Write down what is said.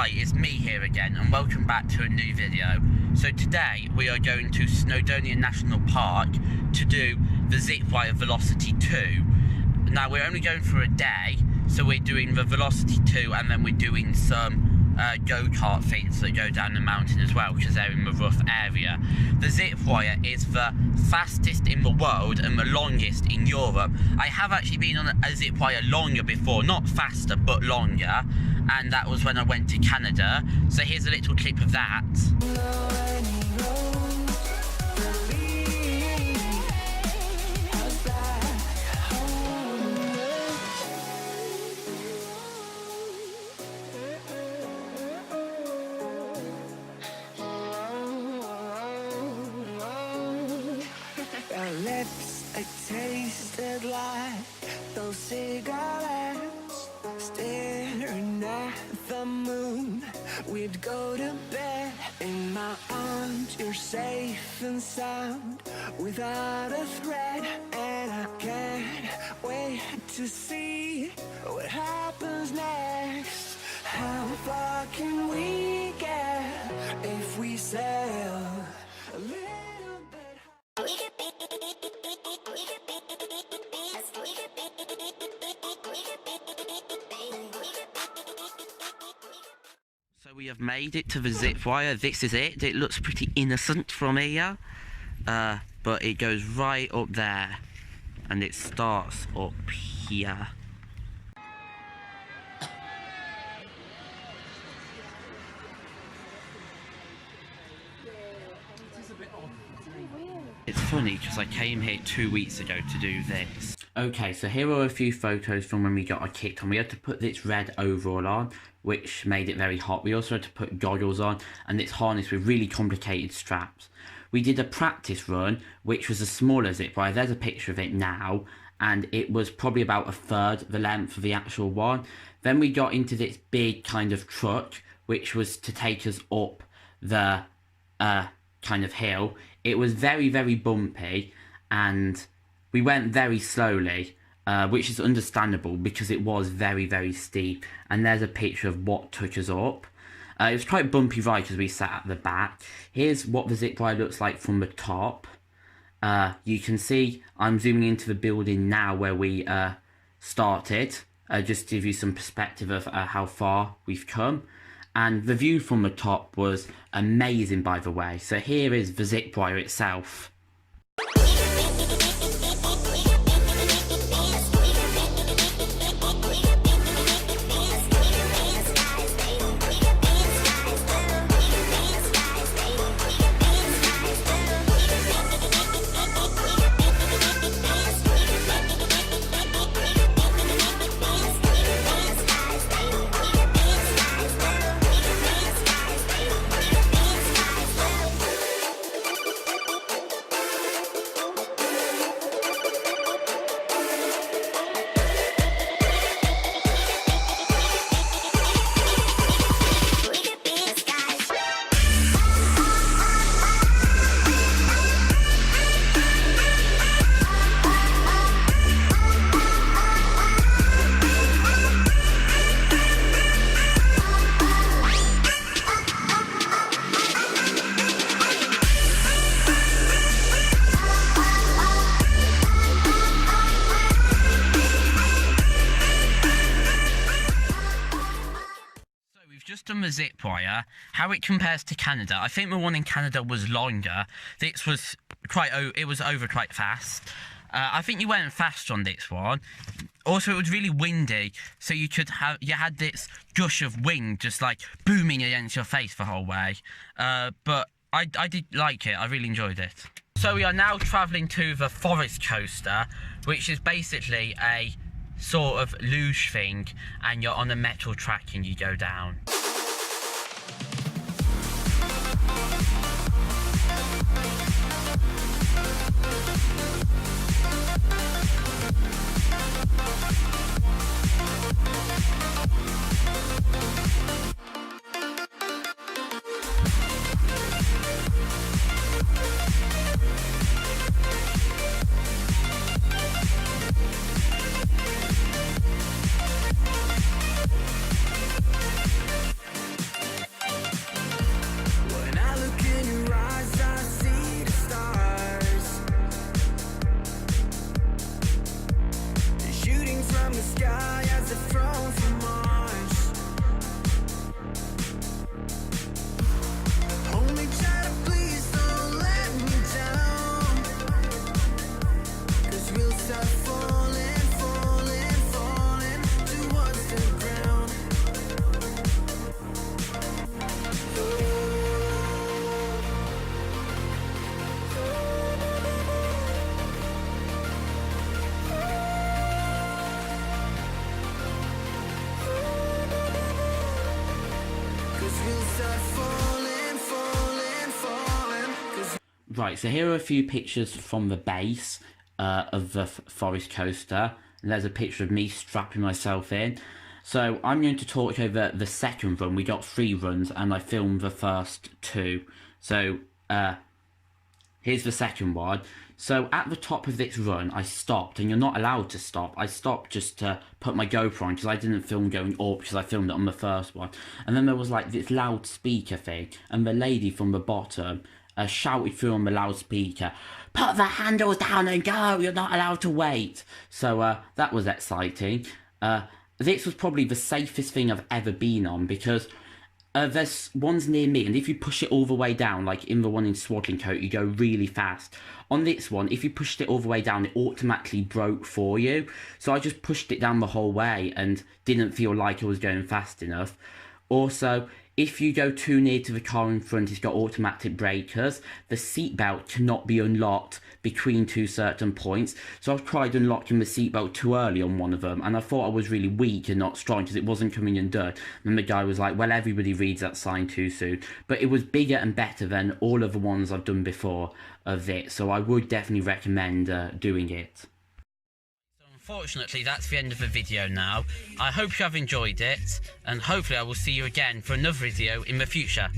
Hi, it's me here again and welcome back to a new video. So today we are going to Snowdonia National Park to do the Zipwire Velocity 2. Now we're only going for a day, so we're doing the Velocity 2 and then we're doing some go-kart things that go down the mountain as well, because they're in the rough area. The Zipwire is the fastest in the world and the longest in Europe. I have actually been on a Zipwire longer before, not faster but longer, and that was when I went to Canada. So here's a little clip of that. Our lips, it tasted like those cigarettes. Staring at the moon, we'd go to bed. In my arms, you're safe and sound, without a threat. And I can't wait to see what happens next. How far can we get if we sail a little bit high? So we have made it to the Zipwire. This is it. It looks pretty innocent from here, but it goes right up there and it starts up here. It's funny because I came here 2 weeks ago to do this. Okay, so here are a few photos from when we got our kit on. We had to put this red overall on, which made it very hot. We also had to put goggles on and this harness with really complicated straps. We did a practice run, which was a smaller Zipwire. There's a picture of it now, and it was probably about a third the length of the actual one. Then we got into this big kind of truck, which was to take us up the kind of hill. It was very, very bumpy, and we went very slowly, which is understandable because it was very, very steep. And there's a picture of what took us up. It was quite a bumpy ride because we sat at the back. Here's what the Zipwire looks like from the top. You can see I'm zooming into the building now where we started, just to give you some perspective of how far we've come. And the view from the top was amazing, by the way. So here is the Zipwire itself. Just done the Zipwire. How it compares to Canada, I think the one in Canada was longer. This was it was over quite fast. I think you went fast on this one. Also, it was really windy, so you had this gush of wind just like booming against your face the whole way. But I did like it. I really enjoyed it. So we are now travelling to the Fforest Coaster, which is basically a sort of luge thing, and you're on a metal track and you go down. we'll start falling, falling, falling. 'Cause Right, so here are a few pictures from the base of the Forest Coaster. And there's a picture of me strapping myself in. So I'm going to talk over the second run. We got 3 runs and I filmed the first 2. So here's the second one. So at the top of this run, I stopped, and you're not allowed to stop. I stopped just to put my GoPro on because I didn't film going up because I filmed it on the first one. And then there was like this loudspeaker thing, and the lady from the bottom shouted through on the loudspeaker, "Put the handles down and go, you're not allowed to wait." So that was exciting. This was probably the safest thing I've ever been on because there's ones near me, and if you push it all the way down, like in the one in Swaddling Coat, you go really fast. On this one, if you pushed it all the way down, it automatically broke for you. So I just pushed it down the whole way and didn't feel like I was going fast enough. Also, if you go too near to the car in front, it's got automatic breakers. The seatbelt cannot be unlocked between 2 certain points. So I've tried unlocking the seatbelt too early on one of them, and I thought I was really weak and not strong because it wasn't coming undone. And the guy was like, "Well, everybody reads that sign too soon." But it was bigger and better than all of the ones I've done before of it. So I would definitely recommend doing it. Unfortunately, that's the end of the video now. I hope you have enjoyed it, and hopefully I will see you again for another video in the future.